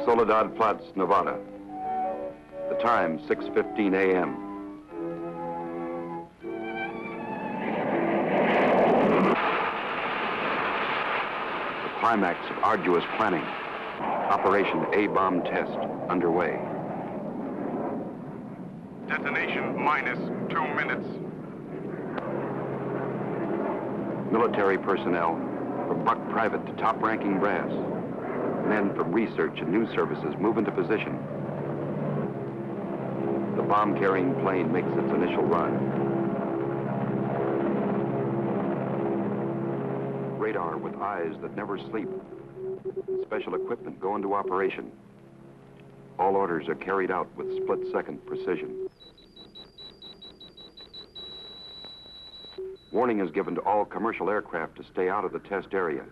Soledad Flats, Nevada. The time, 6:15 a.m. The climax of arduous planning. Operation A-bomb test underway. Detonation minus 2 minutes. Military personnel, from buck private to top-ranking brass. Men from research and news services move into position. The bomb-carrying plane makes its initial run. Radar with eyes that never sleep. Special equipment go into operation. All orders are carried out with split-second precision. Warning is given to all commercial aircraft to stay out of the test area.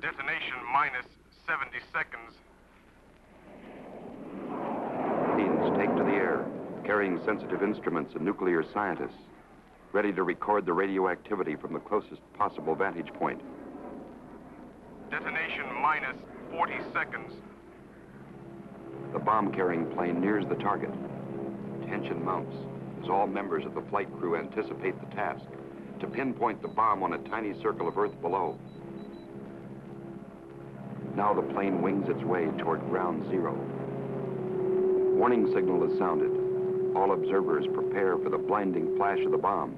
Detonation minus 70 seconds. Planes take to the air, carrying sensitive instruments and nuclear scientists, ready to record the radioactivity from the closest possible vantage point. Detonation minus 40 seconds. The bomb-carrying plane nears the target. Tension mounts as all members of the flight crew anticipate the task to pinpoint the bomb on a tiny circle of Earth below. Now the plane wings its way toward ground zero. Warning signal is sounded. All observers prepare for the blinding flash of the bomb.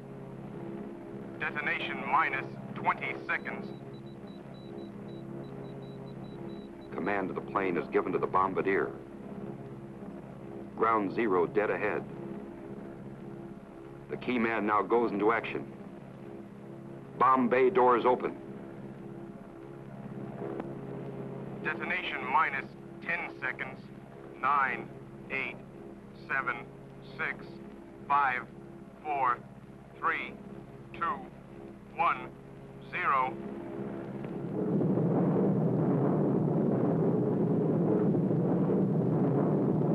Detonation minus 20 seconds. Command of the plane is given to the bombardier. Ground zero dead ahead. The key man now goes into action. Bomb bay doors open. Detonation minus 10 seconds. 9, 8, 7, 6, 5, 4, 3, 2, 1, 0.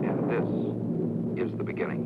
And this is the beginning.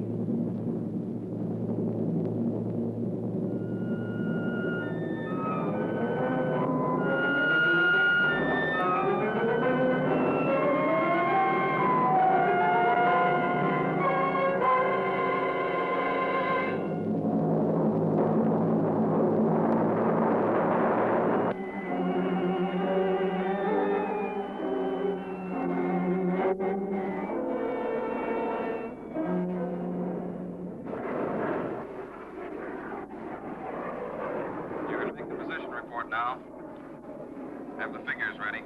Now, have the figures ready.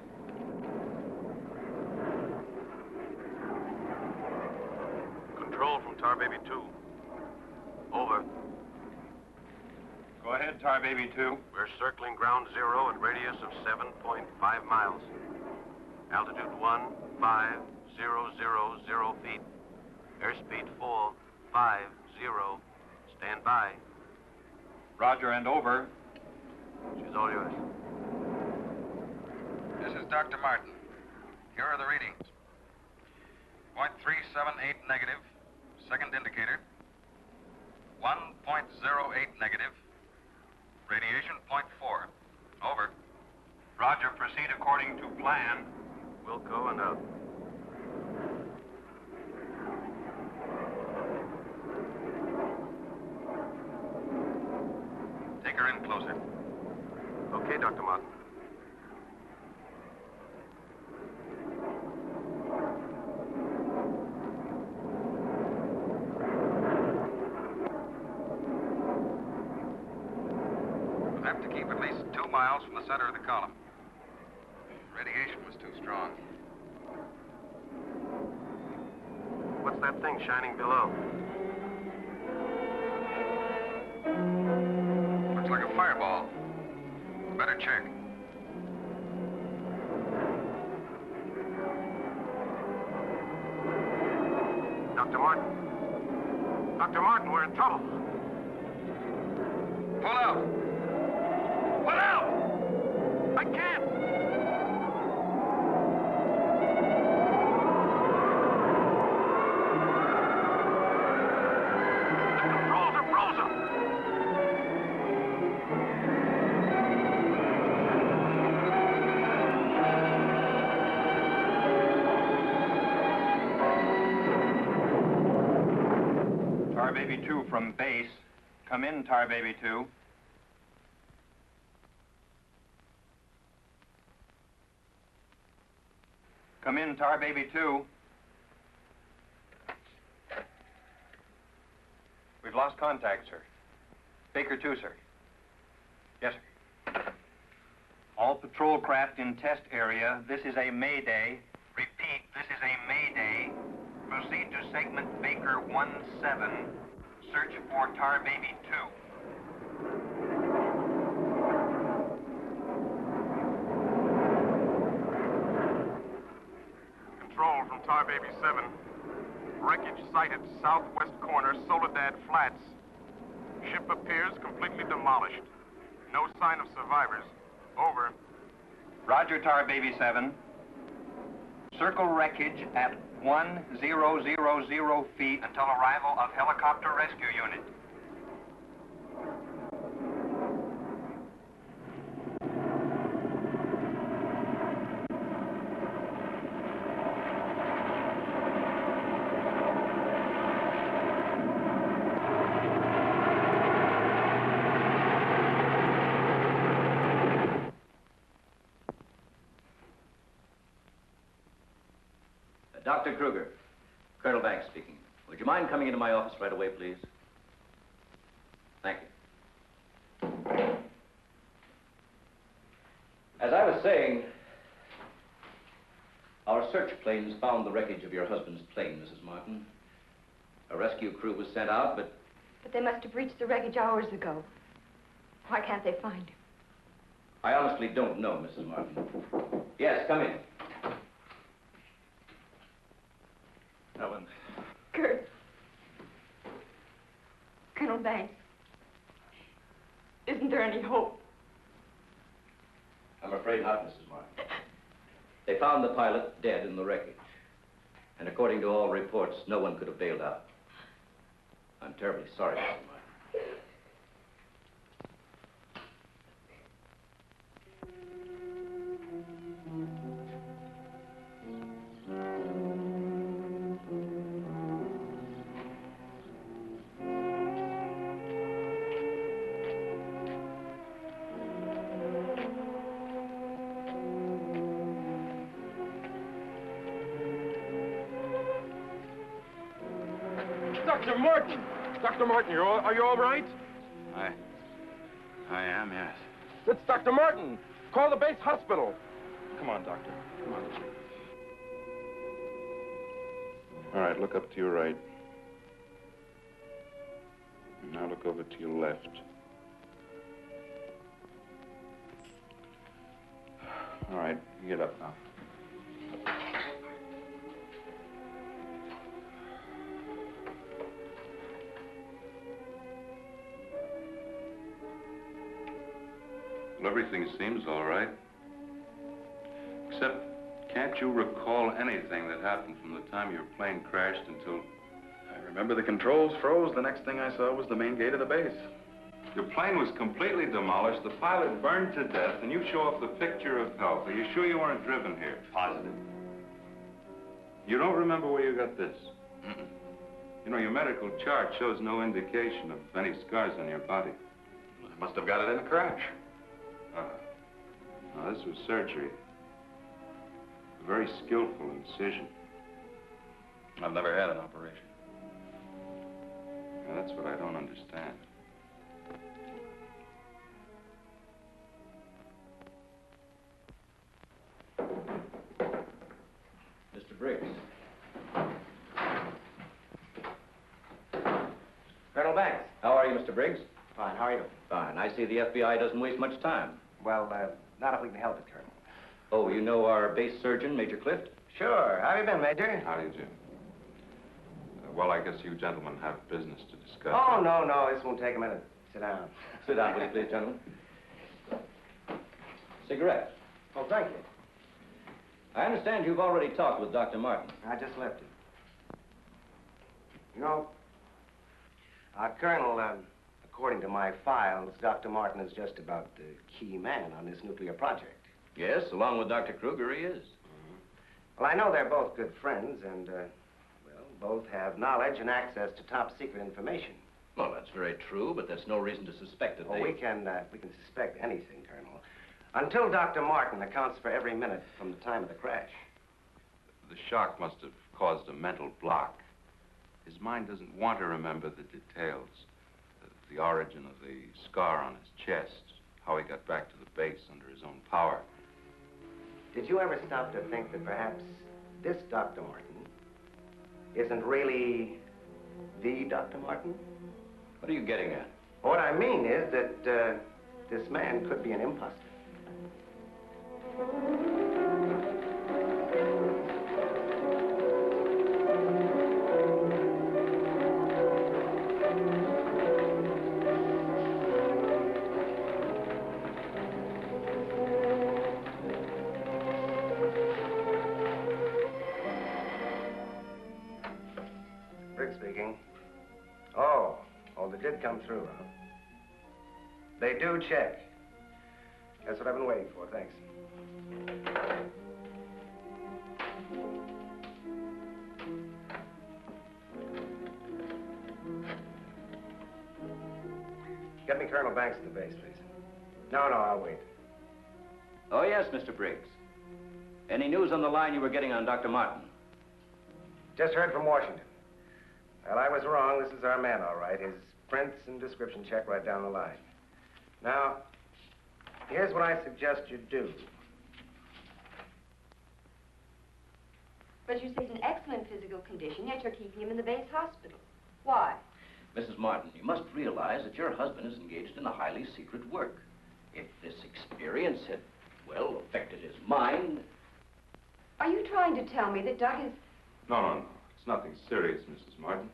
Control from Tar Baby 2. Over. Go ahead, Tar Baby 2. We're circling ground zero at radius of 7.5 miles. Altitude 15,000 feet. Airspeed 450. Stand by. Roger and over. She's all yours. This is Dr. Martin. Here are the readings. 0.378 negative, second indicator. 1.08 negative. Radiation 0.4. Over. Roger, proceed according to plan. Wilco and out. Take her in closer. Okay, Dr. Martin. We'll have to keep at least 2 miles from the center of the column. Radiation was too strong. What's that thing shining below? Looks like a fireball. Better check. Dr. Martin. Dr. Martin, we're in trouble. Pull out! Pull out! I can't! The controls are frozen! Baby 2 from base. Come in, Tar Baby 2. Come in, Tar Baby 2. We've lost contact, sir. Baker 2, sir. Yes, sir. All patrol craft in test area. This is a Mayday. Repeat, this is a Mayday. Proceed to segment Baker 17. Search for Tar Baby 2. Control from Tar Baby 7. Wreckage sighted southwest corner, Soledad Flats. Ship appears completely demolished. No sign of survivors. Over. Roger, Tar Baby 7. Circle wreckage at 1000 feet until arrival of helicopter rescue unit. Dr. Kruger, Colonel Banks speaking. Would you mind coming into my office right away, please? Thank you. As I was saying, our search planes found the wreckage of your husband's plane, Mrs. Martin. A rescue crew was sent out, but... But they must have reached the wreckage hours ago. Why can't they find him? I honestly don't know, Mrs. Martin. Yes, come in. Ellen. Kurt. Colonel Banks. Isn't there any hope? I'm afraid not, Mrs. Martin. They found the pilot dead in the wreckage. And according to all reports, no one could have bailed out. I'm terribly sorry, Mrs. Martin. Dr. Martin! Dr. Martin, are you all right? I am, yes. It's Dr. Martin. Call the base hospital. Come on, Doctor. Come on. All right, look up to your right. Now look over to your left. All right, you get up now. Well, everything seems all right. Except, can't you recall anything that happened from the time your plane crashed until... I remember the controls froze. The next thing I saw was the main gate of the base. Your plane was completely demolished, the pilot burned to death, and you show off the picture of health. Are you sure you weren't driven here? Positive. You don't remember where you got this? You know, your medical chart shows no indication of any scars on your body. I must have got it in a crash. Now, this was surgery. A very skillful incision. I've never had an operation. Now, that's what I don't understand. Mr. Briggs. Colonel Banks. How are you, Mr. Briggs? Fine, how are you? Fine. I see the FBI doesn't waste much time. Well, not if we can help it, Colonel. Oh, you know our base surgeon, Major Clift? Sure. How have you been, Major? How do you do? Well, I guess you gentlemen have business to discuss. Oh, no. This won't take a minute. Sit down. Sit down, will you please, gentlemen? Cigarette. Oh, thank you. I understand you've already talked with Dr. Martin. I just left him. You know, Colonel, according to my files, Dr. Martin is just about the key man on this nuclear project. Yes, along with Dr. Kruger, he is. Well, I know they're both good friends, and, well, Both have knowledge and access to top secret information. Well, that's very true, but that's no reason to suspect that Oh, they... we can suspect anything, Colonel. Until Dr. Martin accounts for every minute from the time of the crash. The shock must have caused a mental block. His mind doesn't want to remember the details. The origin of the scar on his chest, how he got back to the base under his own power. Did you ever stop to think that perhaps this Dr. Martin isn't really the Dr. Martin? What are you getting at? What I mean is that this man could be an imposter. Speaking. Oh, they did come through, huh? They do check. That's what I've been waiting for, thanks. Get me Colonel Banks at the base, please. No, I'll wait. Oh, yes, Mr. Briggs. Any news on the line you were getting on Dr. Martin? Just heard from Washington. Well, I was wrong. This is our man, all right. His prints and description check right down the line. Now, here's what I suggest you do. But you say he's in excellent physical condition, yet you're keeping him in the base hospital. Why? Mrs. Martin, you must realize that your husband is engaged in a highly secret work. If this experience had, well, affected his mind... Are you trying to tell me that Doug is... No. It's nothing serious, Mrs. Martin.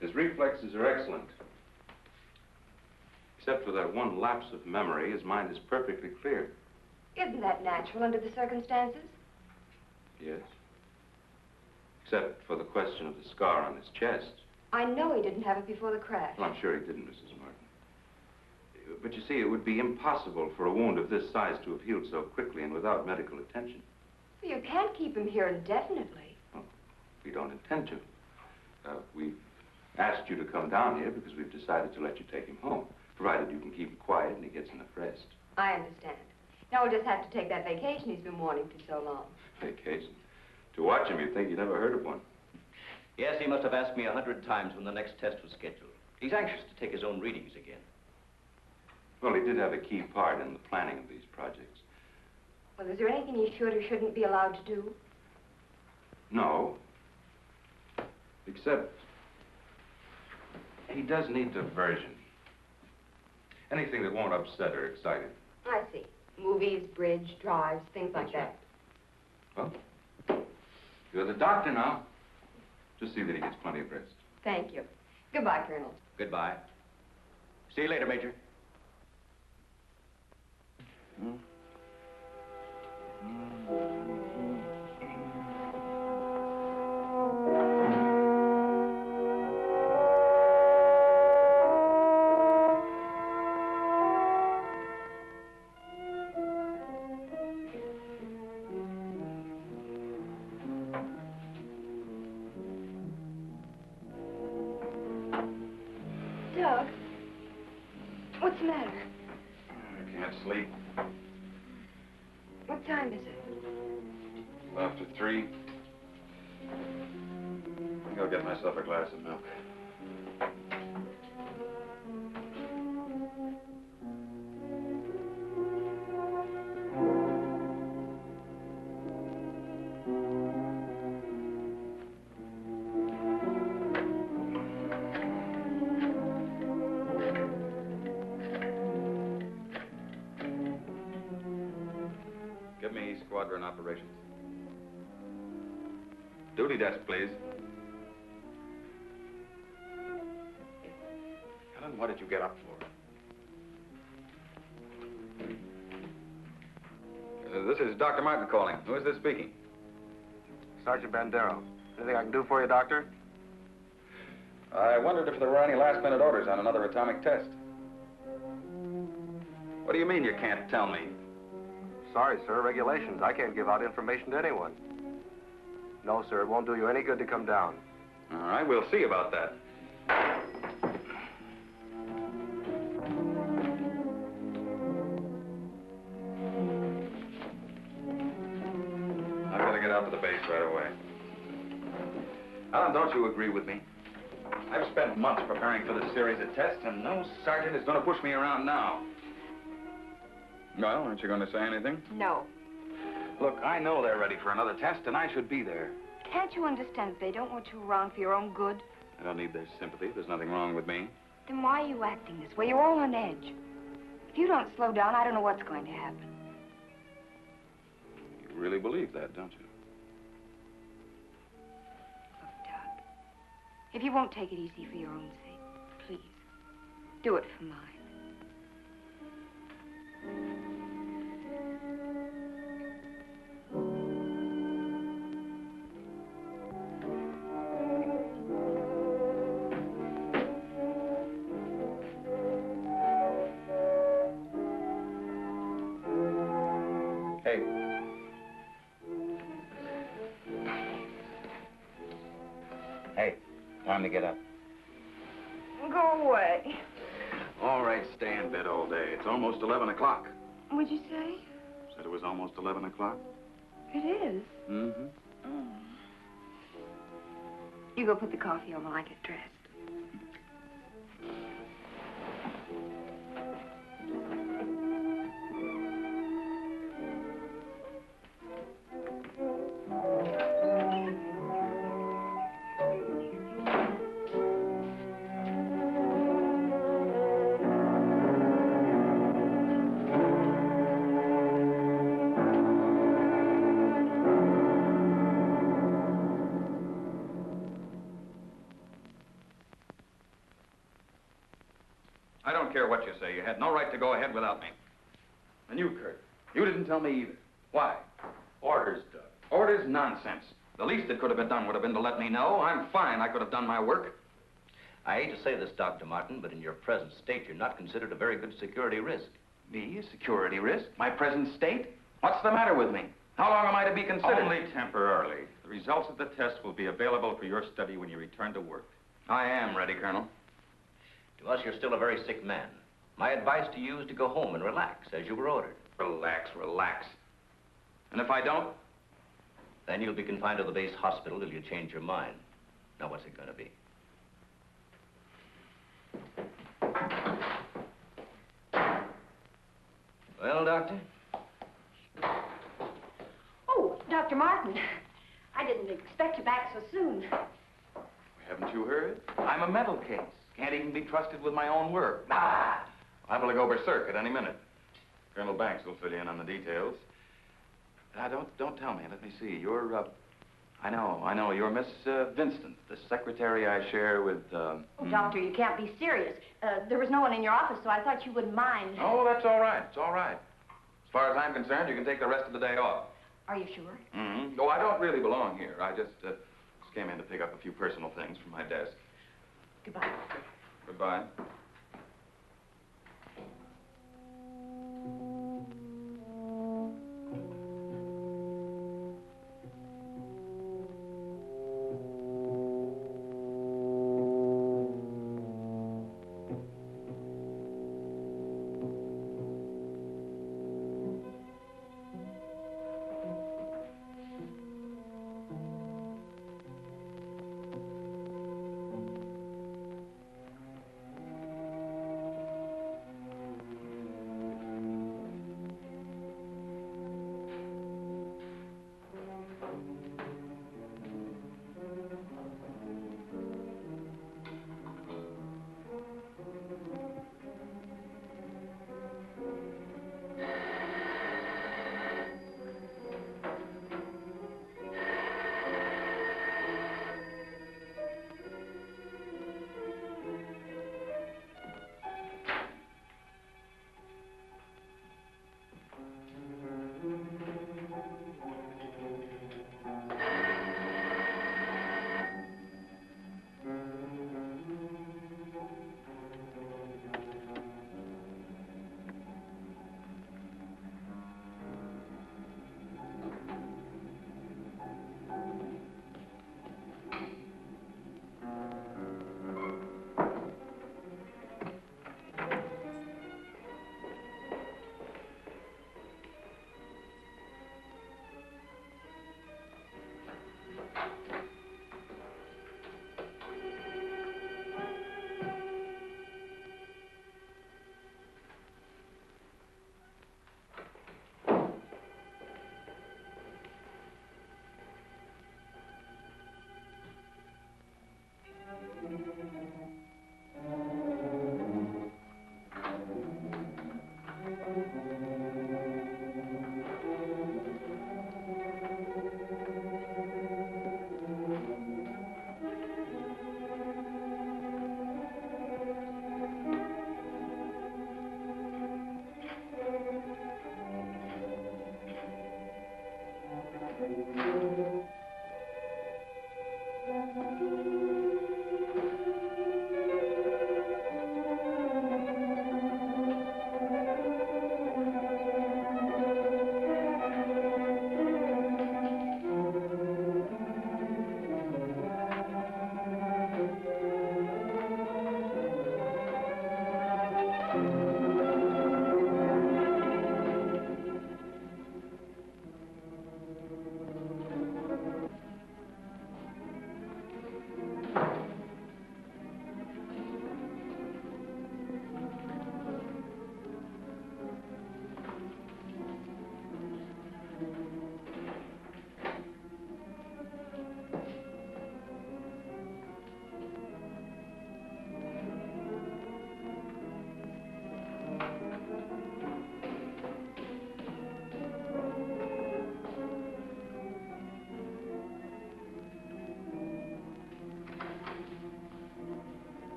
His reflexes are excellent. Except for that one lapse of memory, his mind is perfectly clear. Isn't that natural under the circumstances? Yes. Except for the question of the scar on his chest. I know he didn't have it before the crash. Well, I'm sure he didn't, Mrs. Martin. But you see, it would be impossible for a wound of this size to have healed so quickly and without medical attention. Well, you can't keep him here indefinitely. Well, we don't intend to. We've asked you to come down here because we've decided to let you take him home, provided you can keep him quiet and he gets enough rest. I understand. Now we'll just have to take that vacation he's been wanting for so long. Vacation? To watch him, you'd think you never heard of one. Yes, he must have asked me 100 times when the next test was scheduled. He's anxious to take his own readings again. Well, he did have a key part in the planning of these projects. Well, is there anything he should or shouldn't be allowed to do? No. Except he does need diversion. Anything that won't upset or excite him. I see. Movies, bridge, drives, things like that. Well, you're the doctor now. Just see that he gets plenty of rest. Thank you. Goodbye, Colonel. Goodbye. See you later, Major. Doug, what's the matter? I can't sleep. What time is it? After 3. I'll get myself a glass of milk. Give me squadron operations. Duty desk, please. Helen, what did you get up for? This is Dr. Martin calling. Who is this speaking? Sergeant Bandero. Anything I can do for you, Doctor? I wondered if there were any last-minute orders on another atomic test. What do you mean you can't tell me? Sorry, sir. Regulations. I can't give out information to anyone. No, sir, it won't do you any good to come down. All right, we'll see about that. I've got to get out to the base right away. Alan, don't you agree with me? I've spent months preparing for this series of tests, and no sergeant is going to push me around now. Well, aren't you going to say anything? No. Look, I know they're ready for another test, and I should be there. Can't you understand that they don't want you around for your own good? I don't need their sympathy. There's nothing wrong with me. Then why are you acting this way? You're all on edge. If you don't slow down, I don't know what's going to happen. You really believe that, don't you? Look, Doc, if you won't take it easy for your own sake, please, do it for mine. Hey. Hey, time to get up. Go away. All right, stay in bed all day. It's almost 11 o'clock. What'd you say? Said it was almost 11 o'clock? It is. Mm-hmm. Oh. You go put the coffee on while I get dressed. I don't care what you say. You had no right to go ahead without me. And you, Kurt, you didn't tell me either. Why? Orders, Doug. Orders? Nonsense. The least that could have been done would have been to let me know. I'm fine. I could have done my work. I hate to say this, Dr. Martin, but in your present state, you're not considered a very good security risk. Me? A security risk? My present state? What's the matter with me? How long am I to be considered? Only temporarily. The results of the test will be available for your study when you return to work. I am ready, Colonel. To us, you're still a very sick man. My advice to you is to go home and relax, as you were ordered. Relax, relax. And if I don't? Then you'll be confined to the base hospital till you change your mind. Now, what's it going to be? Well, Doctor? Oh, Dr. Martin. I didn't expect you back so soon. Haven't you heard? I'm a mental case. Can't even be trusted with my own work. Ah! Liable to go berserk at any minute. Colonel Banks will fill you in on the details. Don't tell me. Let me see. You're, I know. You're Miss Vincent, the secretary I share with, Oh, Doctor, you can't be serious. There was no one in your office, so I thought you wouldn't mind. Oh, that's all right. It's all right. As far as I'm concerned, you can take the rest of the day off. Are you sure? Mm-hmm. Oh, I don't really belong here. I just came in to pick up a few personal things from my desk. Goodbye. Goodbye.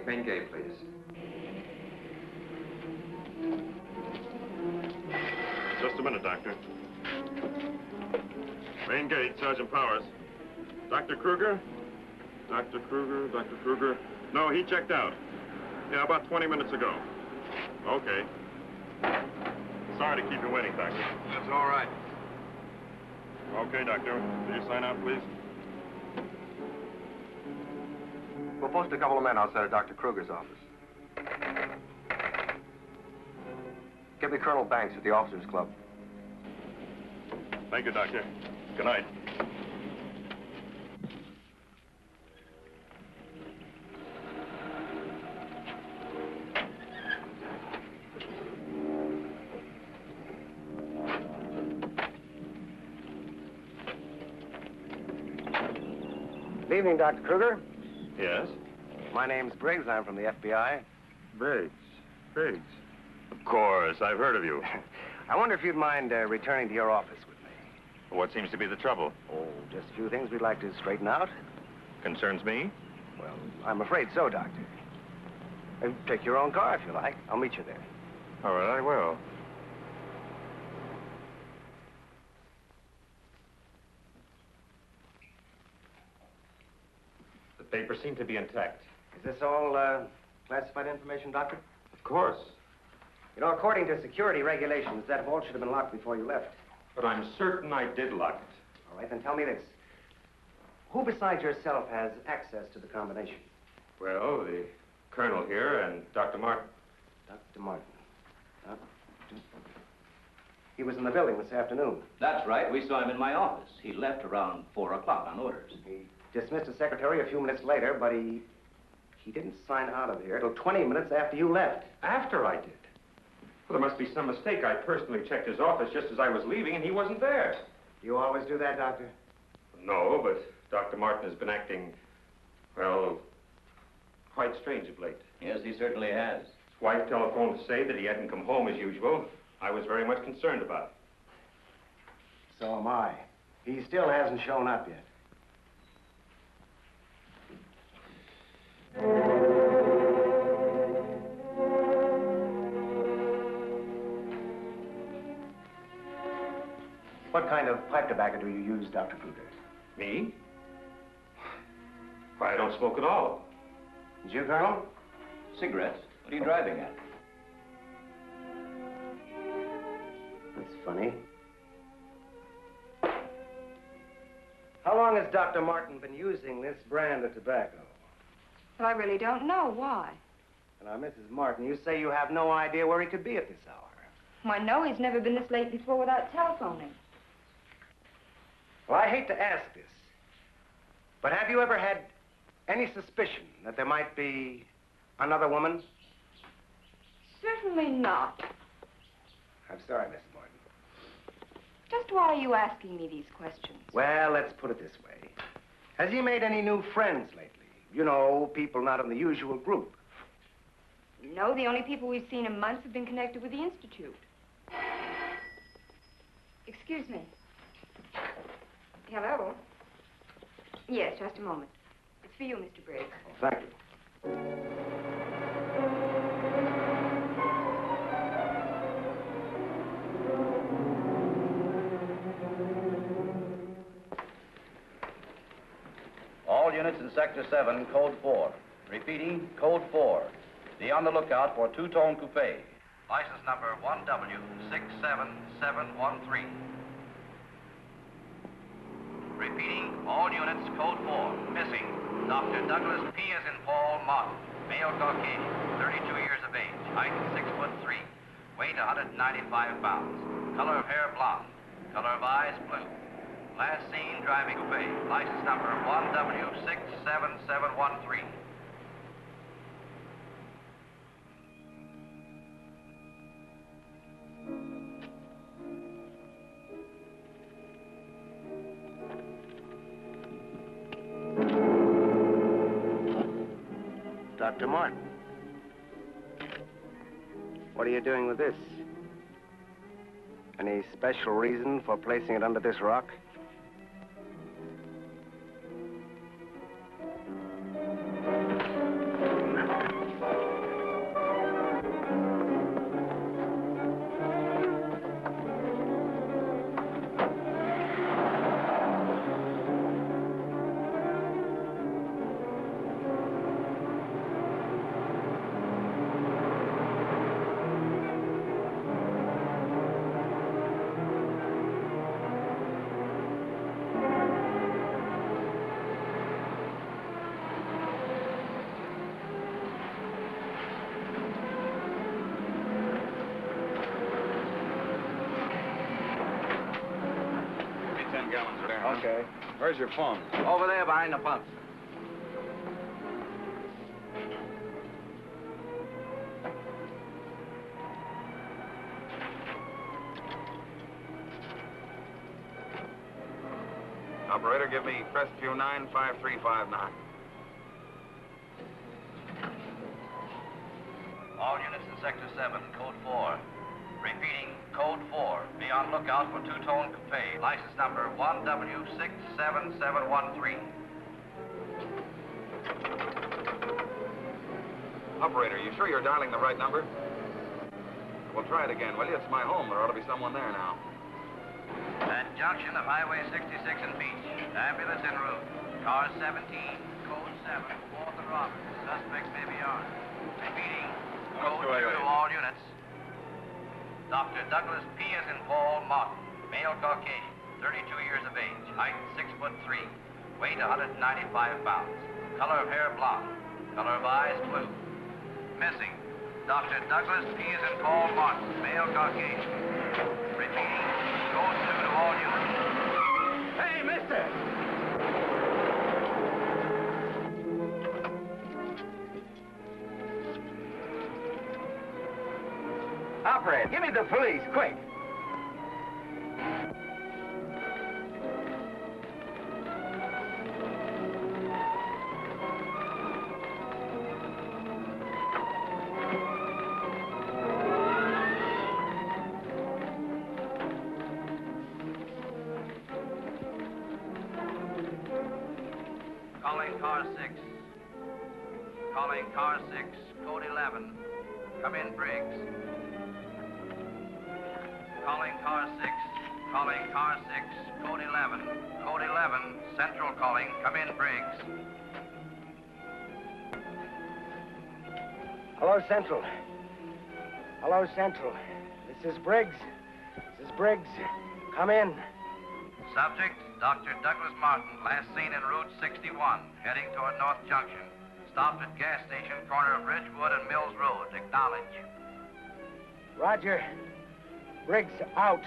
Main gate, please. Just a minute, Doctor. Main gate, Sergeant Powers. Dr. Kruger? Dr. Kruger, Dr. Kruger. No, he checked out. Yeah, about 20 minutes ago. Okay. Sorry to keep you waiting, Doctor. That's all right. Okay, Doctor. Will you sign out, please? We'll post a couple of men outside of Dr. Kruger's office. Get me Colonel Banks at the Officers Club. Thank you, Doctor. Good night. Good evening, Dr. Kruger. Yes? My name's Briggs. I'm from the FBI. Briggs. Briggs. Of course, I've heard of you. I wonder if you'd mind returning to your office with me. What seems to be the trouble? Oh, just a few things we'd like to straighten out. Concerns me? Well, I'm afraid so, Doctor. Take your own car if you like. I'll meet you there. All right, I will. The papers seem to be intact. Is this all classified information, Doctor? Of course. You know, according to security regulations, that vault should have been locked before you left. But I'm certain I did lock it. All right, then tell me this. Who besides yourself has access to the combination? Well, the colonel here and Dr. Martin. Dr. Martin. He was in the building this afternoon. That's right. We saw him in my office. He left around 4 o'clock on orders. He dismissed his secretary a few minutes later, but he didn't sign out of here till 20 minutes after you left. After I did? Well, there must be some mistake. I personally checked his office just as I was leaving, and he wasn't there. Do you always do that, Doctor? No, but Dr. Martin has been acting, well, quite strange of late. Yes, he certainly has. His wife telephoned to say that he hadn't come home as usual. I was very much concerned about it. So am I. He still hasn't shown up yet. What kind of pipe tobacco do you use, Dr. Kruger? Me? Why, I don't smoke at all. Did you, Colonel? Cigarettes? What are you driving at? That's funny. How long has Dr. Martin been using this brand of tobacco? Well, I really don't know. Why? Now, Mrs. Martin, you say you have no idea where he could be at this hour. Why, no, he's never been this late before without telephoning. Well, I hate to ask this, but have you ever had any suspicion that there might be another woman? Certainly not. I'm sorry, Mrs. Martin. Just why are you asking me these questions? Well, let's put it this way. Has he made any new friends lately? You know, people not in the usual group. No, the only people we've seen in months have been connected with the Institute. Excuse me. Hello? Yes, just a moment. It's for you, Mr. Briggs. Oh, thank you. All units in Sector 7, Code 4. Repeating, Code 4. Be on the lookout for two-tone coupe. License number 1W67713. Repeating, all units, Code 4. Missing, Dr. Douglas P. as in Paul Martin. Male Caucasian, 32 years of age. Height 6'3". Weight 195 pounds. Color of hair blonde. Color of eyes blue. Last seen driving coupe. License number 1W67713. Dr. Martin. What are you doing with this? Any special reason for placing it under this rock? gallons there. Okay. Where's your phone? Over there behind the pumps. Operator, give me Crestview 95359. All units in Sector 7, Code 4. Repeating, Code 4. Be on lookout for two-tone coupe. License number 1W67713. Operator, you sure you're dialing the right number? Well, try it again, will you? It's my home. There ought to be someone there now. At junction of Highway 66 and Beach. Ambulance en route. Car 17, Code 7, 4th and Roberts. Suspect may be armed. Repeating, Code 2 to all units. Dr. Douglas P. as in Paul Martin. Male Caucasian, 32 years of age. Height 6'3". Weight 195 pounds. Color of hair blonde. Color of eyes blue. Missing, Dr. Douglas P. as in Paul Martin. Male Caucasian. Repeating, Code 2 to all units. Hey, mister! Operator, give me the police, quick. Calling car 6. Calling car 6, Code 11. Come in, Briggs. Calling car 6. Calling car 6, Code 11. Code 11, Central calling. Come in, Briggs. Hello, Central. Hello, Central. This is Briggs. This is Briggs. Come in. Subject, Dr. Douglas Martin, last seen en route 61, heading toward North Junction. Stopped at gas station, corner of Ridgewood and Mills Road. Acknowledge. Roger. Briggs out.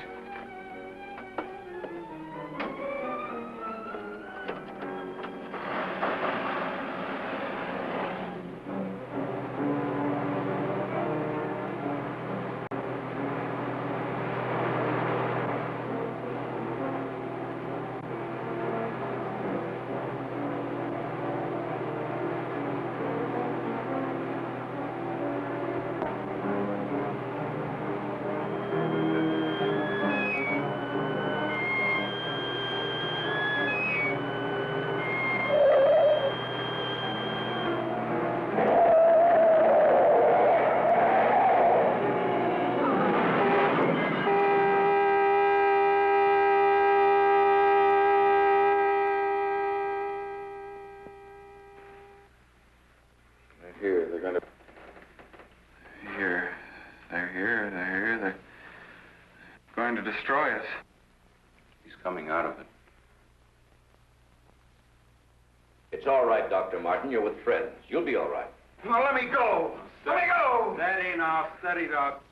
To destroy us. He's coming out of it. It's all right, Dr. Martin. You're with friends. You'll be all right. Now let me go. Let me go. Steady now, steady, Doc.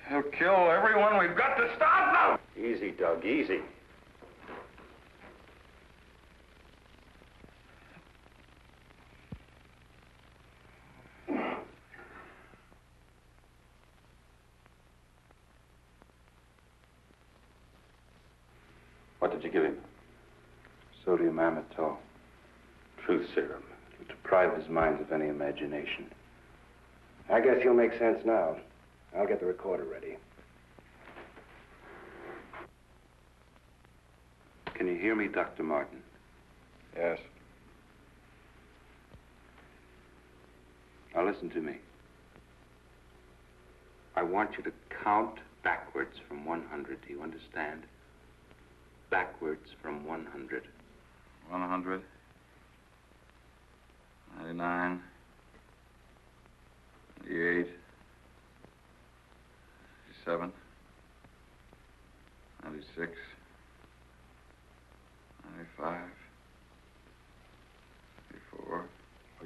He'll kill everyone. We've got to stop them. Easy, Doug, easy. What did you give him? Sodium amytal. Truth serum. It'll deprive his mind of any imagination. I guess you'll make sense now. I'll get the recorder ready. Can you hear me, Dr. Martin? Yes. Now listen to me. I want you to count backwards from 100. Do you understand? Backwards from 100. 100. 99. 98. 97. 96. 95. 94. Well,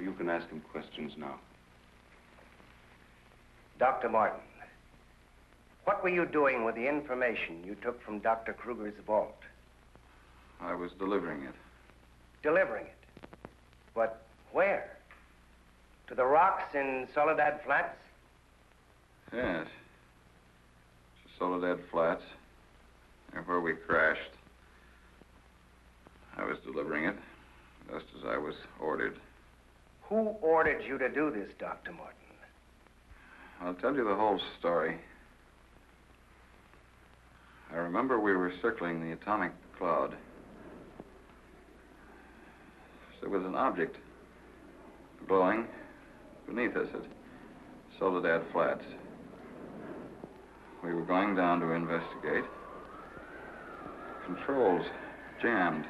you can ask him questions now. Dr. Martin, what were you doing with the information you took from Dr. Kruger's vault? I was delivering it. Delivering it? But where? To the rocks in Soledad Flats? Yes. To Soledad Flats. There where we crashed. I was delivering it, just as I was ordered. Who ordered you to do this, Dr. Morton? I'll tell you the whole story. I remember we were circling the atomic cloud. There was an object glowing beneath us at Soledad Flats. We were going down to investigate. Controls jammed.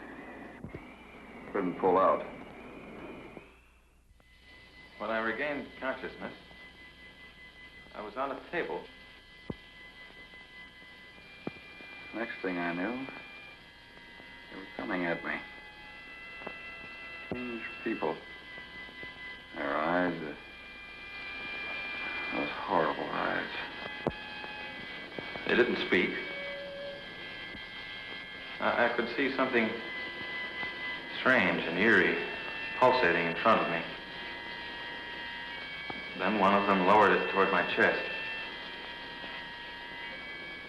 Couldn't pull out. When I regained consciousness, I was on a table. Next thing I knew, they were coming at me. Strange people. Their eyes, those horrible eyes. They didn't speak. I could see something strange and eerie pulsating in front of me. Then one of them lowered it toward my chest.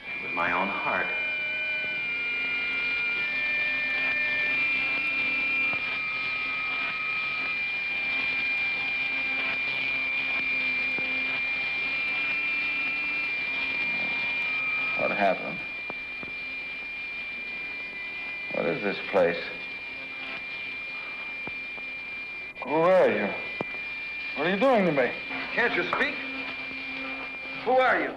It was my own heart. What happened? What is this place? Who are you? What are you doing to me? Can't you speak? Who are you?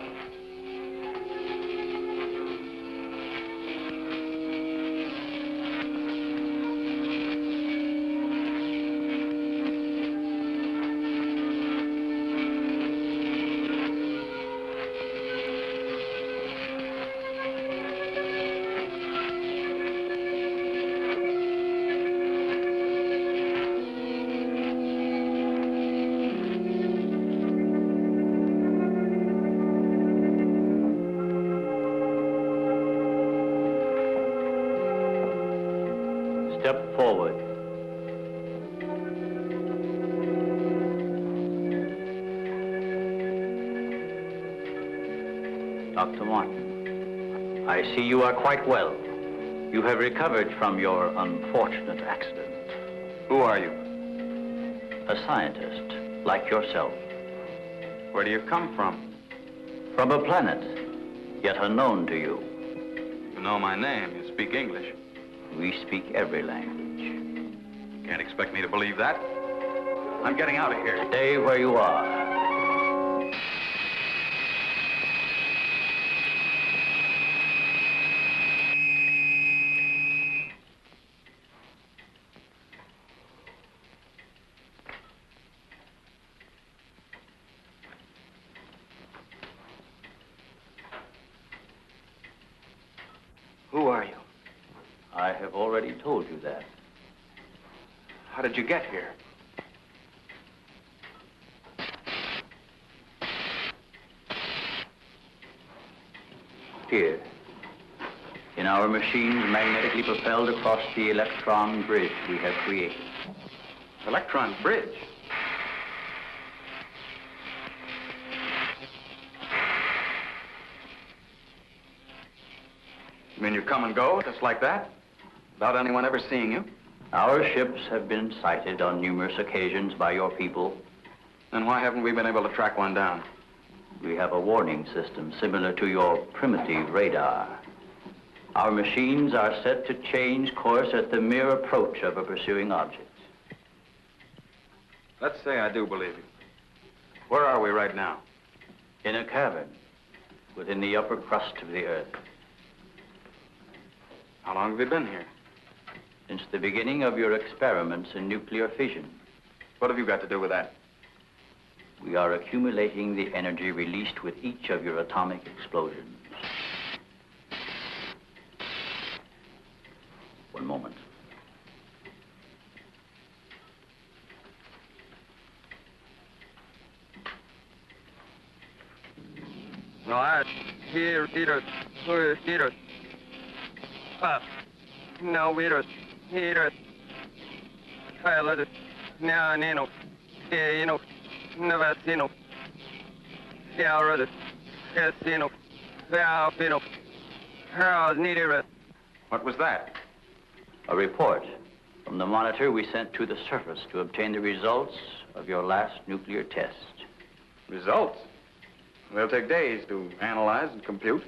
Step forward. Dr. Martin, I see you are quite well. You have recovered from your unfortunate accident. Who are you? A scientist, like yourself. Where do you come from? From a planet, yet unknown to you. You know my name. You speak English. We speak every language. Can't expect me to believe that. I'm getting out of here. Stay where you are. Who are you? I have already told you that. How did you get here? Here, in our machines magnetically propelled across the electron bridge we have created. Electron bridge? You mean you come and go, just like that? Without anyone ever seeing you? Our ships have been sighted on numerous occasions by your people. Then why haven't we been able to track one down? We have a warning system similar to your primitive radar. Our machines are set to change course at the mere approach of a pursuing object. Let's say I do believe you. Where are we right now? In a cavern within the upper crust of the Earth. How long have you been here? Since the beginning of your experiments in nuclear fission. What have you got to do with that? We are accumulating the energy released with each of your atomic explosions. One moment. No, I here. No, we're here. Pilot. Now, Nino. Nino. Navasino. Yalra. Casino. Valpino. Harold Needera. What was that? A report from the monitor we sent to the surface to obtain the results of your last nuclear test. Results? They'll take days to analyze and compute.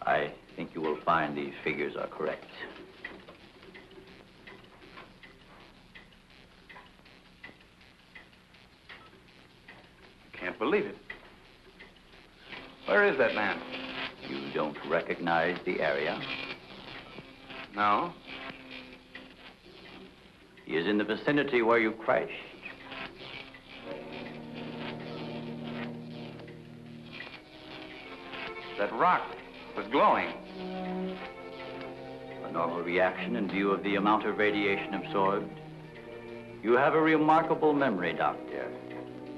I think you will find these figures are correct. Can't believe it. Where is that man? You don't recognize the area? No. He is in the vicinity where you crashed. That rock was glowing. A normal reaction in view of the amount of radiation absorbed. You have a remarkable memory, Doctor,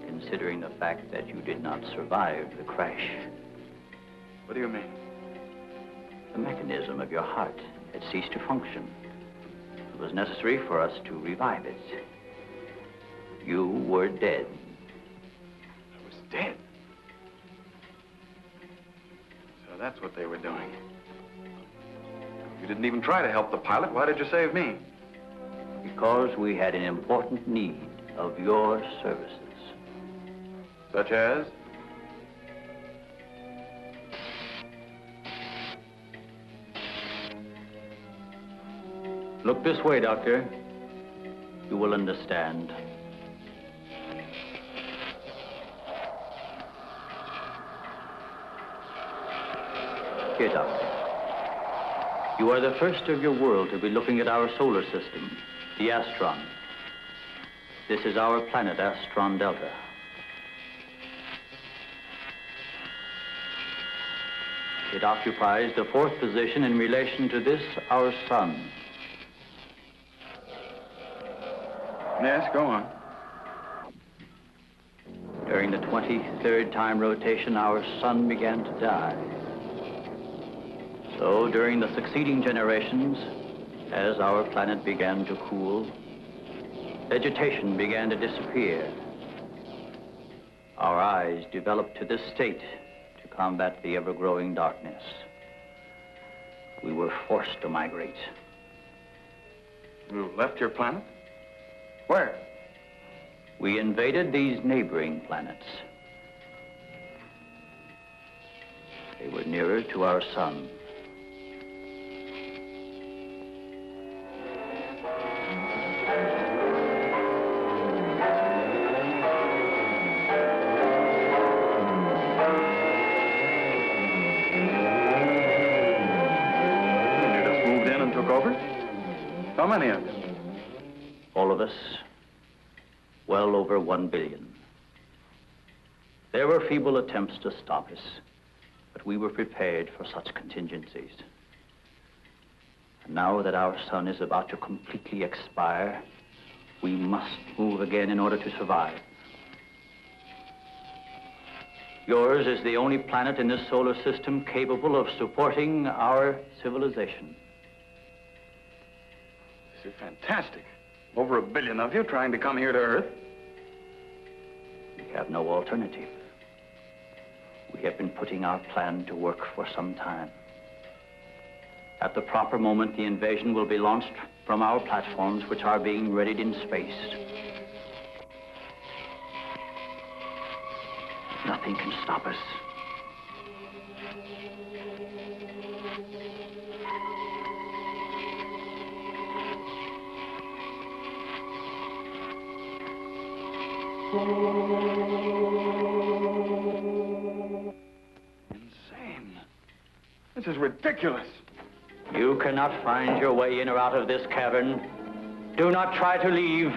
considering the fact that you did not survive the crash. What do you mean? The mechanism of your heart had ceased to function. It was necessary for us to revive it. You were dead. I was dead? So that's what they were doing. You didn't even try to help the pilot. Why did you save me? Because we had an important need of your services. Such as? Look this way, Doctor. You will understand. Here, Doctor. You are the first of your world to be looking at our solar system, the Astron. This is our planet, Astron Delta. It occupies the 4th position in relation to this, our sun. Yes, go on. During the 23rd time rotation, our sun began to die. So during the succeeding generations, as our planet began to cool, vegetation began to disappear. Our eyes developed to this state to combat the ever-growing darkness. We were forced to migrate. You left your planet? Where? We invaded these neighboring planets. They were nearer to our sun. You just moved in and took over? How many of you? All of us, well over 1 billion. There were feeble attempts to stop us, but we were prepared for such contingencies. And now that our sun is about to completely expire, we must move again in order to survive. Yours is the only planet in this solar system capable of supporting our civilization. This is fantastic. Over 1 billion of you trying to come here to Earth. We have no alternative. We have been putting our plan to work for some time. At the proper moment, the invasion will be launched from our platforms, which are being readied in space. Nothing can stop us. Insane. This is ridiculous. You cannot find your way in or out of this cavern. Do not try to leave.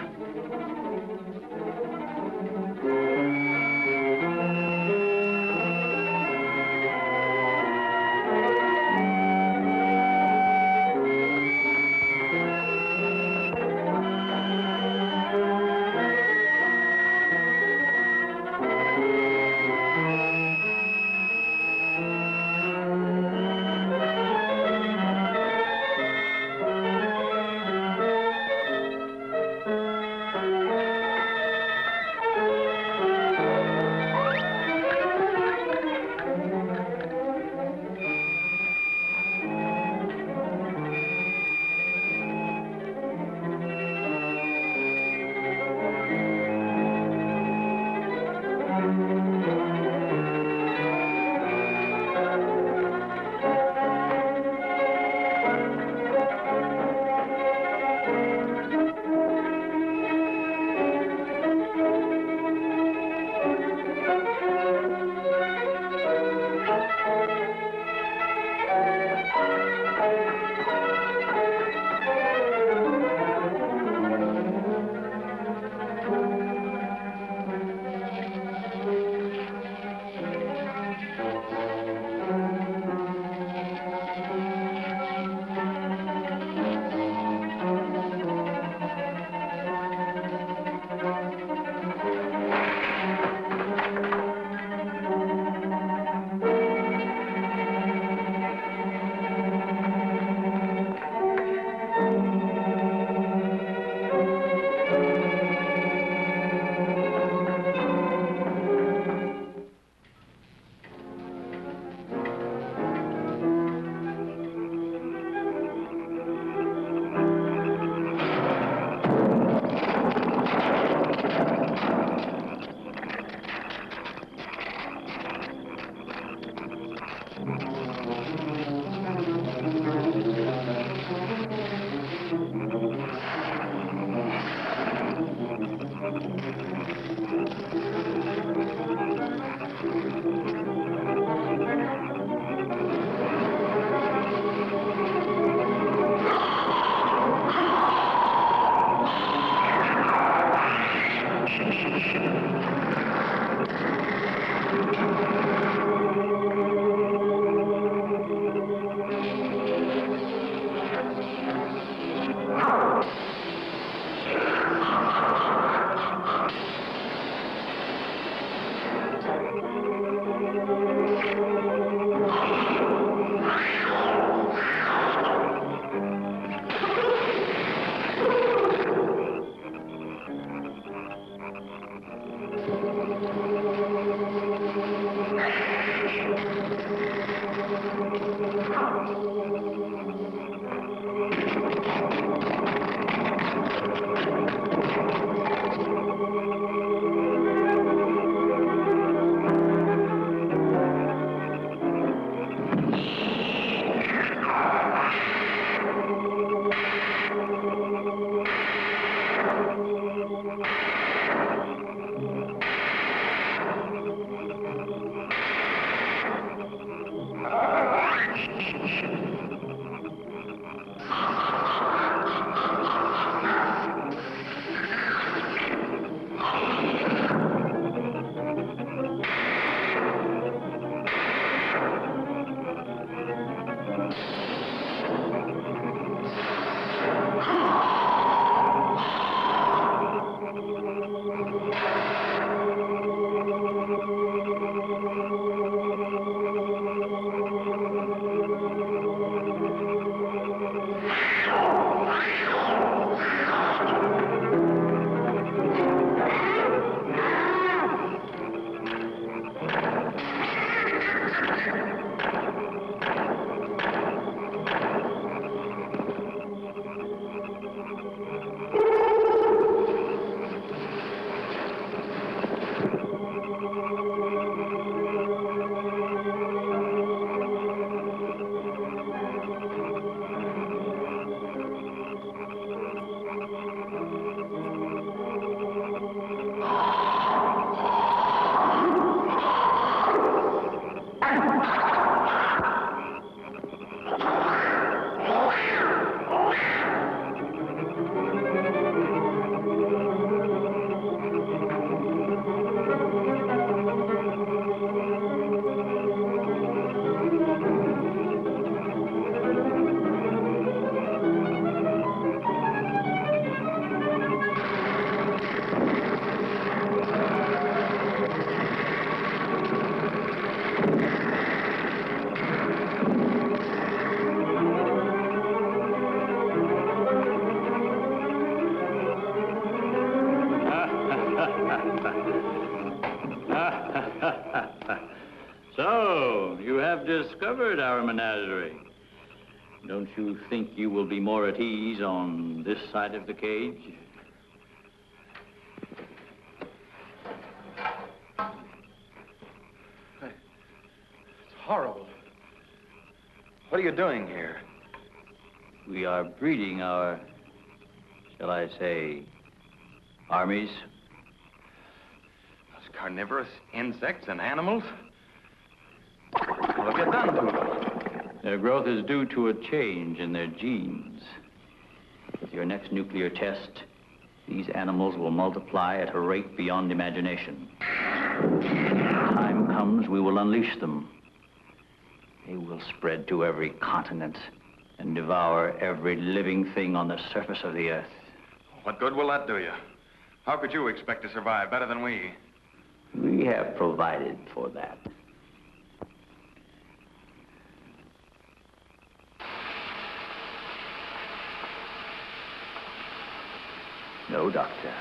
So, you have discovered our menagerie. Don't you think you will be more at ease on this side of the cage? It's horrible. What are you doing here? We are breeding our, shall I say, armies. Those carnivorous insects and animals? What have you done to them? Their growth is due to a change in their genes. With your next nuclear test, these animals will multiply at a rate beyond imagination. When the time comes, we will unleash them. They will spread to every continent and devour every living thing on the surface of the earth. What good will that do you? How could you expect to survive better than we? We have provided for that. No, Doctor.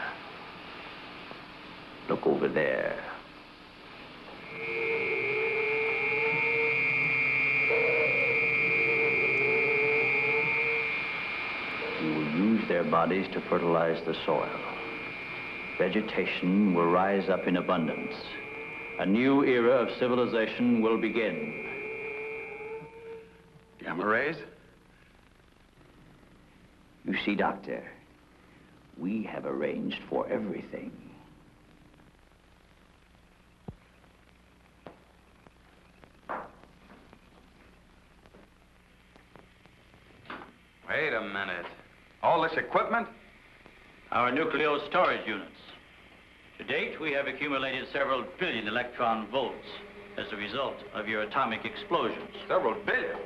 Look over there. We will use their bodies to fertilize the soil. Vegetation will rise up in abundance. A new era of civilization will begin. Gamma rays? You see, Doctor, we have arranged for everything. Wait a minute. All this equipment? Our nuclear storage units. To date, we have accumulated several billion electron volts as a result of your atomic explosions. Several billion?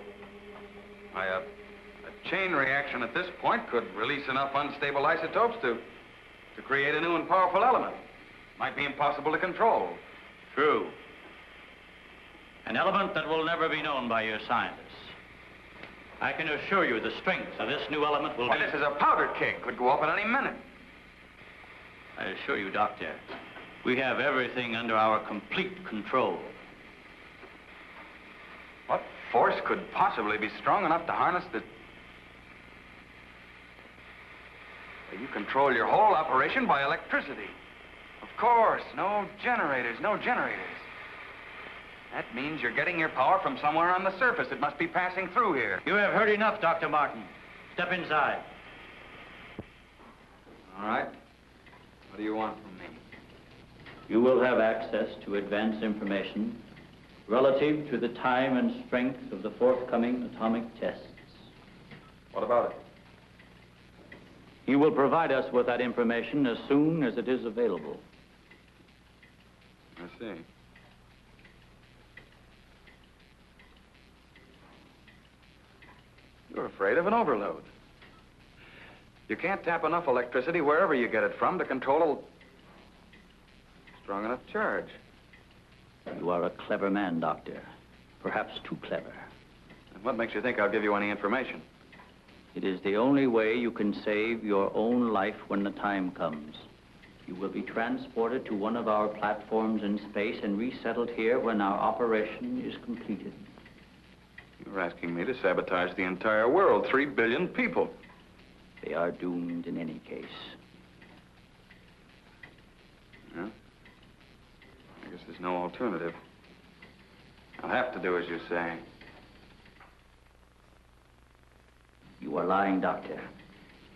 Why, a chain reaction at this point could release enough unstable isotopes to create a new and powerful element. Might be impossible to control. True. An element that will never be known by your scientists. I can assure you the strength of this new element will Why, be... this is a powder keg. Could go off at any minute. I assure you, Doctor, we have everything under our complete control. What force could possibly be strong enough to harness the... You control your whole operation by electricity. Of course, no generators, no generators. That means you're getting your power from somewhere on the surface. It must be passing through here. You have heard enough, Dr. Martin. Step inside. All right. What do you want from me? You will have access to advanced information relative to the time and strength of the forthcoming atomic tests. What about it? You will provide us with that information as soon as it is available. I see. You're afraid of an overload. You can't tap enough electricity wherever you get it from to control a strong enough charge. You are a clever man, Doctor. Perhaps too clever. And what makes you think I'll give you any information? It is the only way you can save your own life when the time comes. You will be transported to one of our platforms in space and resettled here when our operation is completed. You're asking me to sabotage the entire world, 3 billion people. They are doomed in any case. Yeah? I guess there's no alternative. I'll have to do as you say. You are lying, Doctor.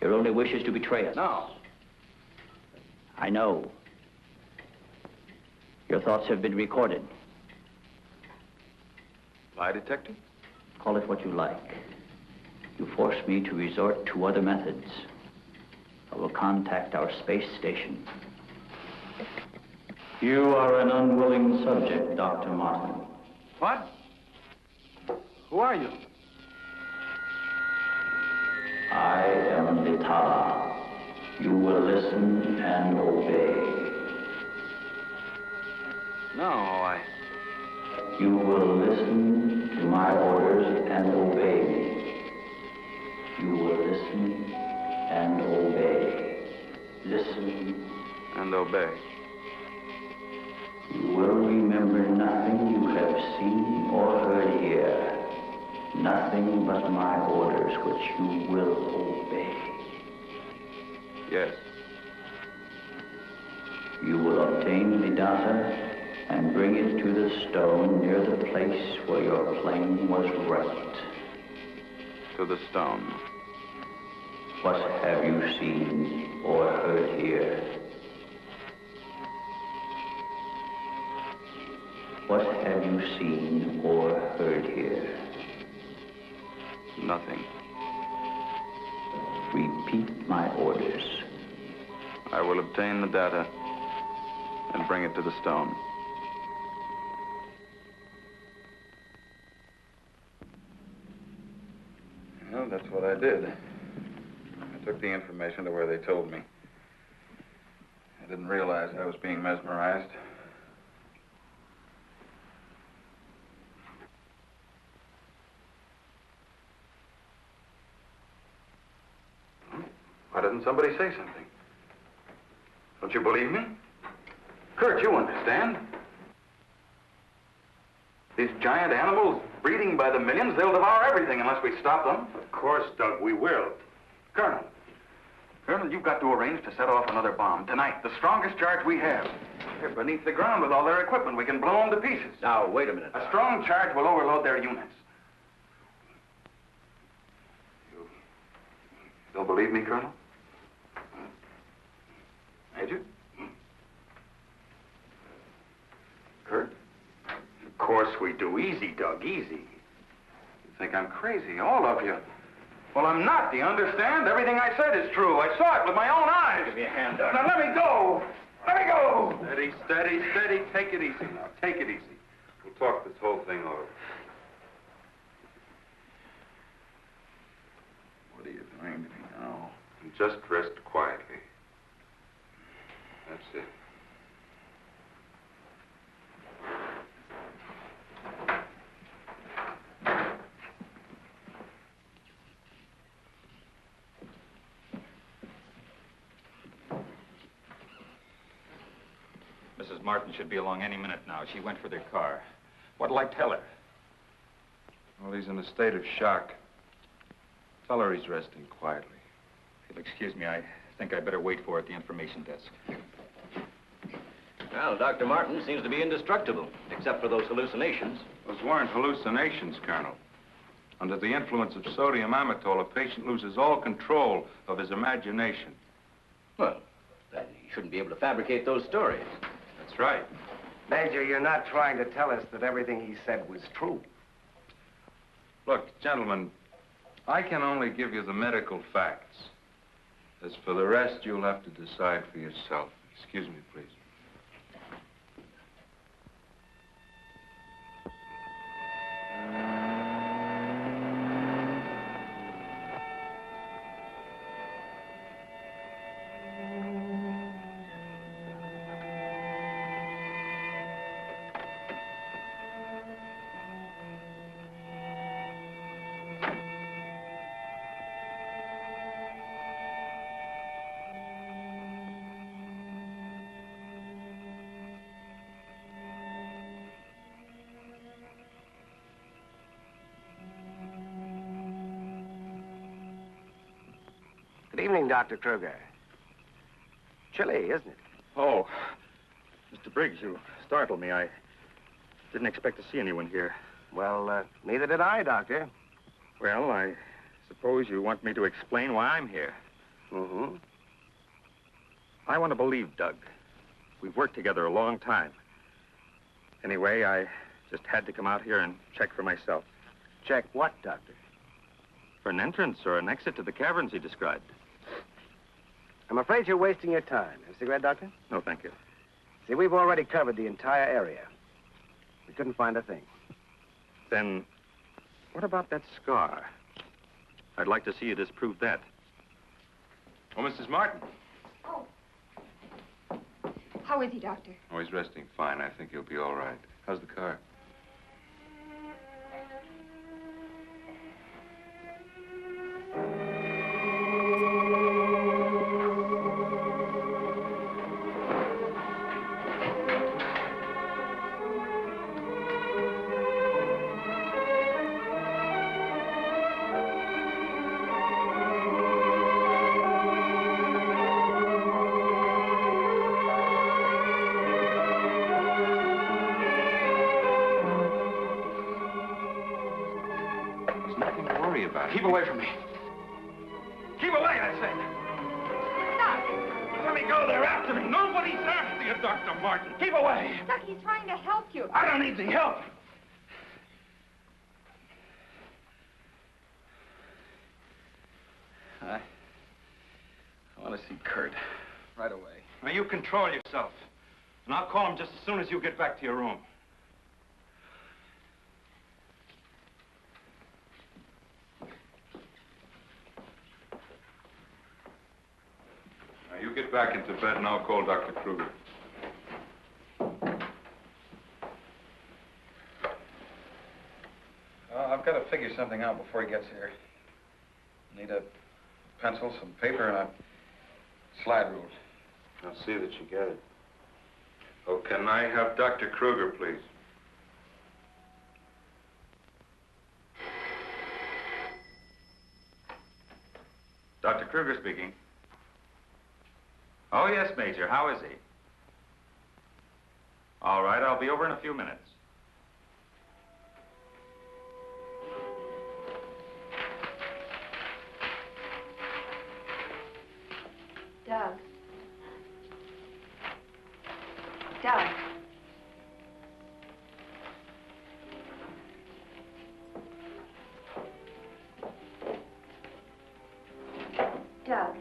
Your only wish is to betray us. No. I know. Your thoughts have been recorded. Lie detector? Call it what you like. You force me to resort to other methods. I will contact our space station. You are an unwilling subject, Dr. Martin. What? Who are you? I am Lita. You will listen and obey. No, You will listen to my orders and obey me. You will listen and obey. Listen and obey. You will remember nothing you have seen or heard here. Nothing but my orders which you will obey. Yes. You will obtain the data and bring it to the stone near the place where your plane was wrecked. To the stone. What have you seen or heard here? What have you seen or heard here? Nothing. Repeat my orders. I will obtain the data and bring it to the stone. Well, that's what I did. I took the information to where they told me. I didn't realize I was being mesmerized. Why doesn't somebody say something? Don't you believe me? Kurt, you understand. These giant animals breeding by the millions, they'll devour everything unless we stop them. Of course, Doug, we will. Colonel, you've got to arrange to set off another bomb tonight. The strongest charge we have. They're beneath the ground with all their equipment. We can blow them to pieces. Now, wait a minute. A strong charge will overload their units. You don't believe me, Colonel? Major? Kurt? Of course we do. Easy, Doug, easy. You think I'm crazy, all of you. Well, I'm not, do you understand? Everything I said is true. I saw it with my own eyes. Give me a hand, Doug. Now, let me go. Let me go. Steady, steady, steady. Take it easy now. Take it easy. We'll talk this whole thing over. What are you doing to me now? And just rest quietly. That's it. Mrs. Martin should be along any minute now. She went for their car. What'll I tell her? Well, he's in a state of shock. Tell her he's resting quietly. If you'll excuse me, I think I better wait for her at the information desk. Well, Dr. Martin seems to be indestructible, except for those hallucinations. Those weren't hallucinations, Colonel. Under the influence of sodium amytal, a patient loses all control of his imagination. Well, then he shouldn't be able to fabricate those stories. That's right. Major, you're not trying to tell us that everything he said was true. Look, gentlemen, I can only give you the medical facts. As for the rest, you'll have to decide for yourself. Excuse me, please. Good evening, Dr. Kruger. Chilly, isn't it? Oh, Mr. Briggs, you startled me. I didn't expect to see anyone here. Well, neither did I, Doctor. Well, I suppose you want me to explain why I'm here. Mm-hmm. I want to believe Doug. We've worked together a long time. Anyway, I just had to come out here and check for myself. Check what, Doctor? For an entrance or an exit to the caverns he described. I'm afraid you're wasting your time. Have a cigarette, Doctor? No, thank you. See, we've already covered the entire area. We couldn't find a thing. Then, what about that scar? I'd like to see you disprove that. Oh, Mrs. Martin. Oh. How is he, Doctor? Oh, he's resting fine. I think he'll be all right. How's the car? Keep away from me. Keep away, I said. Doc! Let me go. They're after me. Nobody's after you, Dr. Martin. Keep away. Doc, he's trying to help you. I don't need the help. I want to see Kurt right away. Now, you control yourself. And I'll call him just as soon as you get back to your room. Now, you get back into bed and I'll call Dr. Kruger. I've got to figure something out before he gets here. Need a pencil, some paper, and a slide rule. I'll see that you get it. Oh, can I have Dr. Kruger, please? Dr. Kruger speaking. Oh, yes, Major. How is he? All right, I'll be over in a few minutes. Doug. Doug. Doug.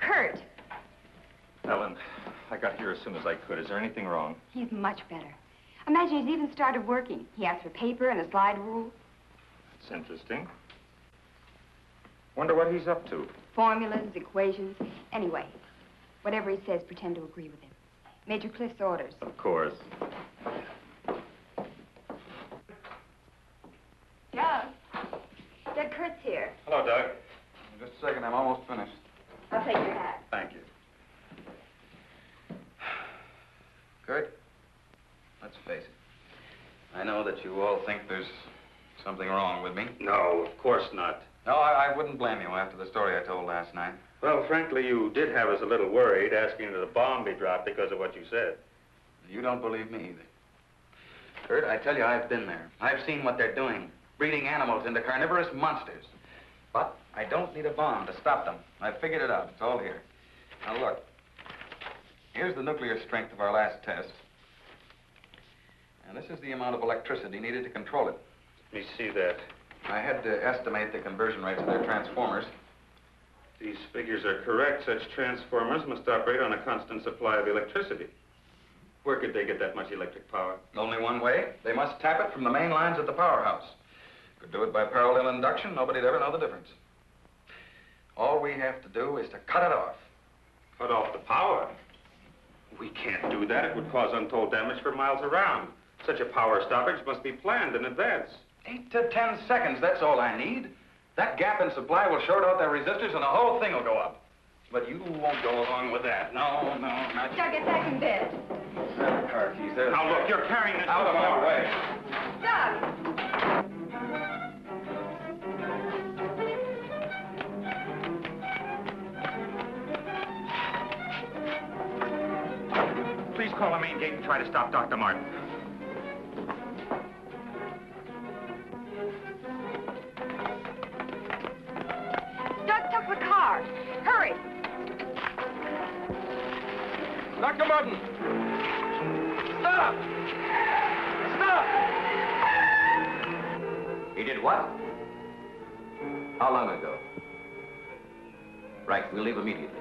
Kurt. Ellen, I got here as soon as I could. Is there anything wrong? He's much better. Imagine he's even started working. He asked for paper and a slide rule. It's interesting. Wonder what he's up to. Formulas, equations. Anyway, whatever he says, pretend to agree with him. Major Cliff's orders. Of course. Doug. Doug, Kurt's here. Hello, Doug. Just a second, I'm almost finished. I'll take your hat. Thank you. Kurt, let's face it. I know that you all think there's something wrong with me. No, of course not. No, I wouldn't blame you after the story I told last night. Well, frankly, you did have us a little worried, asking that the bomb be dropped because of what you said. You don't believe me either. Kurt, I tell you, I've been there. I've seen what they're doing, breeding animals into carnivorous monsters. But I don't need a bomb to stop them. I've figured it out. It's all here. Now, look. Here's the nuclear strength of our last test. And this is the amount of electricity needed to control it. Let me see that. I had to estimate the conversion rates of their transformers. These figures are correct. Such transformers must operate on a constant supply of electricity. Where could they get that much electric power? Only one way. They must tap it from the main lines at the powerhouse. Could do it by parallel induction. Nobody'd ever know the difference. All we have to do is to cut it off. Cut off the power? We can't do that. It would cause untold damage for miles around. Such a power stoppage must be planned in advance. 8 to 10 seconds, that's all I need. That gap in supply will short out their resistors and the whole thing will go up. But you won't go along with that. No, not you. Doug, get back in bed. Grab the car keys. There's Now, look, you're carrying this out of my way. Doug! Please call the main gate and try to stop Dr. Martin. Hurry! Dr. Martin! Stop! Stop! He did what? How long ago? Right, we'll leave immediately.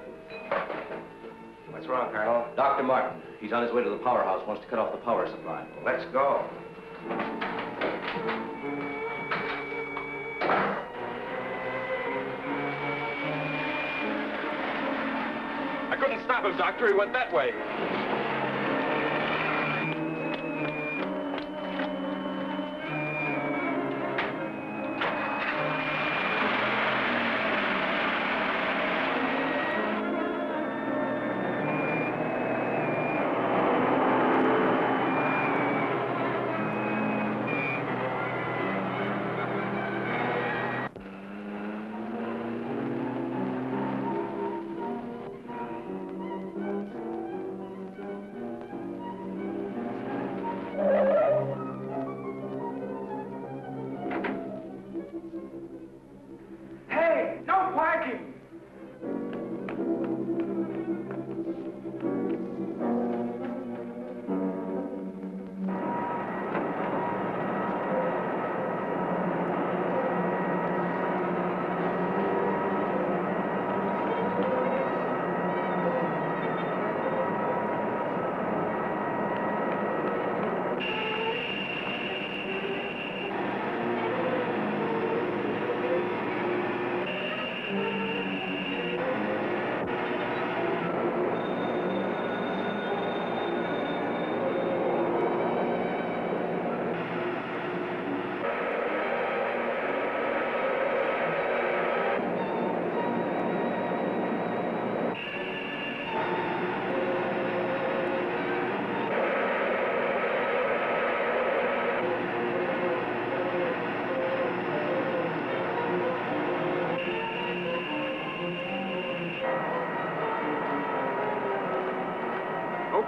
What's wrong, Colonel? Dr. Martin, he's on his way to the powerhouse, wants to cut off the power supply. Let's go. I couldn't stop him, Doctor. He went that way.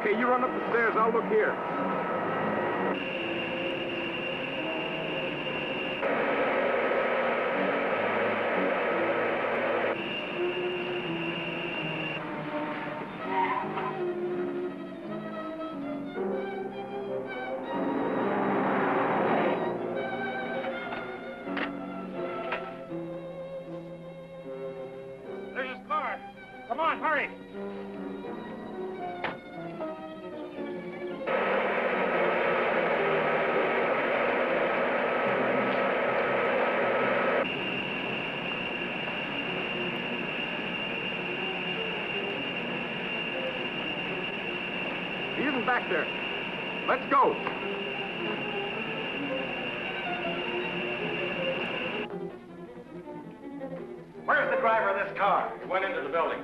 Okay, you run up the stairs. I'll look here. There's his car. Come on, hurry. He isn't back there. Let's go. Where's the driver of this car? He went into the building.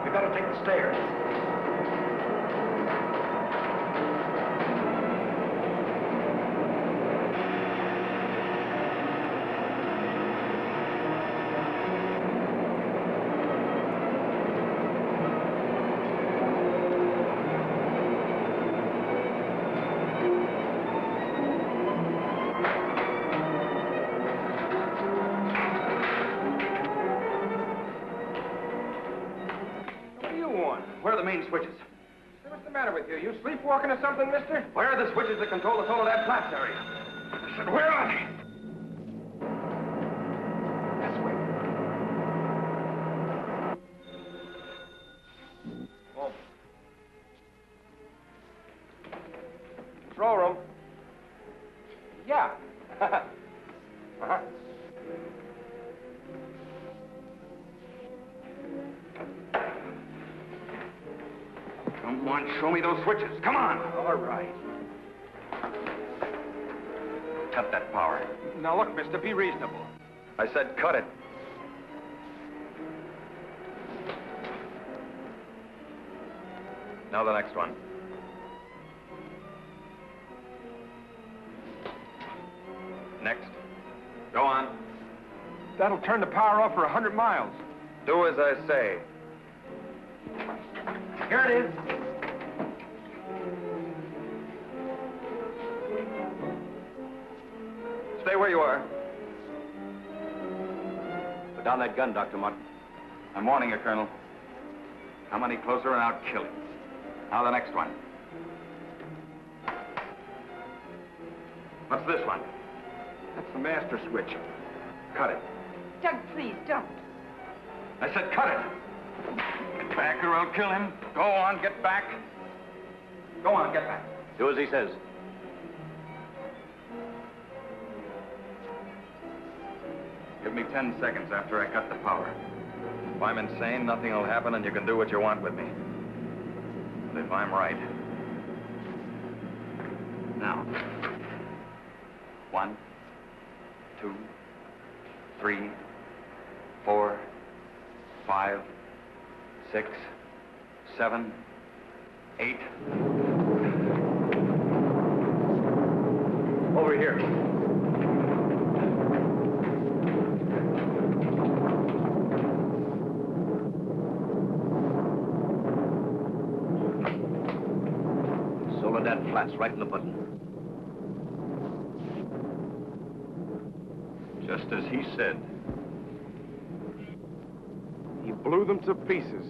We've got to take the stairs. Where are the main switches? Hey, what's the matter with you? You sleepwalking or something, mister? Where are the switches that control the Soledad Flats area? I said, where are they? This way. Oh. Control room. Yeah. Uh-huh. Come on, show me those switches. Come on. All right. Cut that power. Now, look, mister, be reasonable. I said cut it. Now the next one. Next. Go on. That'll turn the power off for 100 miles. Do as I say. Here it is. Stay where you are. Put down that gun, Dr. Martin. I'm warning you, Colonel. How many closer and I'll kill him. Now the next one. What's this one? That's the master switch. Cut it. Doug, please, don't. I said cut it. Get back or I'll kill him. Go on, get back. Go on, get back. Do as he says. Give me 10 seconds after I cut the power. If I'm insane, nothing will happen and you can do what you want with me. But if I'm right... Now. 1, 2, 3, 4, 5, 6, 7, 8. Over here. Soledad Flats, right in the button. Just as he said. He blew them to pieces.